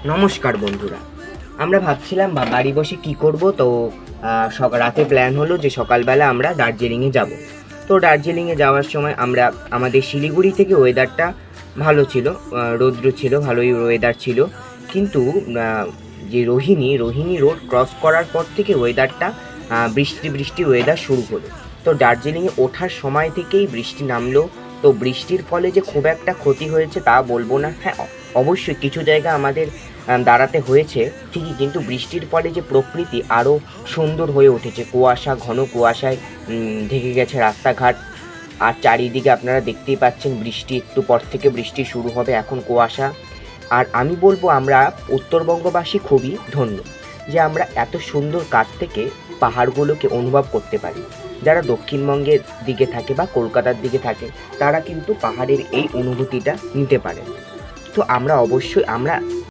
নমস্কার বন্ধুরা। আমরা ভাবছিলাম বাড়ি বসে কি করব, তো রাতে প্ল্যান হলো যে সকালবেলা আমরা দার্জিলিংয়ে যাব। তো দার্জিলিংয়ে যাওয়ার সময় আমরা আমাদের শিলিগুড়ি থেকে ওয়েদারটা ভালো ছিল, রৌদ্র ছিল, ভালোই ওয়েদার ছিল। কিন্তু যে রোহিণী রোড ক্রস করার পর থেকে ওয়েদারটা বৃষ্টি বৃষ্টি ওয়েদার শুরু হলো। তো দার্জিলিংয়ে ওঠার সময় থেকেই বৃষ্টি নামলো। তো বৃষ্টির ফলে যে খুব একটা ক্ষতি হয়েছে তা বলবো না। হ্যাঁ, অবশ্যই কিছু জায়গা আমাদের দাঁড়াতে হয়েছে ঠিকই, কিন্তু বৃষ্টির ফলে যে প্রকৃতি আরও সুন্দর হয়ে উঠেছে। ঘন কুয়াশায় ঢেকে গেছে রাস্তাঘাট। আর চারিদিকে আপনারা দেখতেই পাচ্ছেন বৃষ্টি, একটু পর থেকে বৃষ্টি শুরু হবে, এখন কুয়াশা। আর আমি বলবো আমরা উত্তরবঙ্গবাসী খুবই ধন্য যে আমরা এত সুন্দর কাছ থেকে পাহাড়গুলোকে অনুভব করতে পারি। যারা দক্ষিণবঙ্গের দিকে থাকে বা কলকাতার দিকে থাকে তারা কিন্তু পাহাড়ের এই অনুভূতিটা নিতে পারে। তো আমরা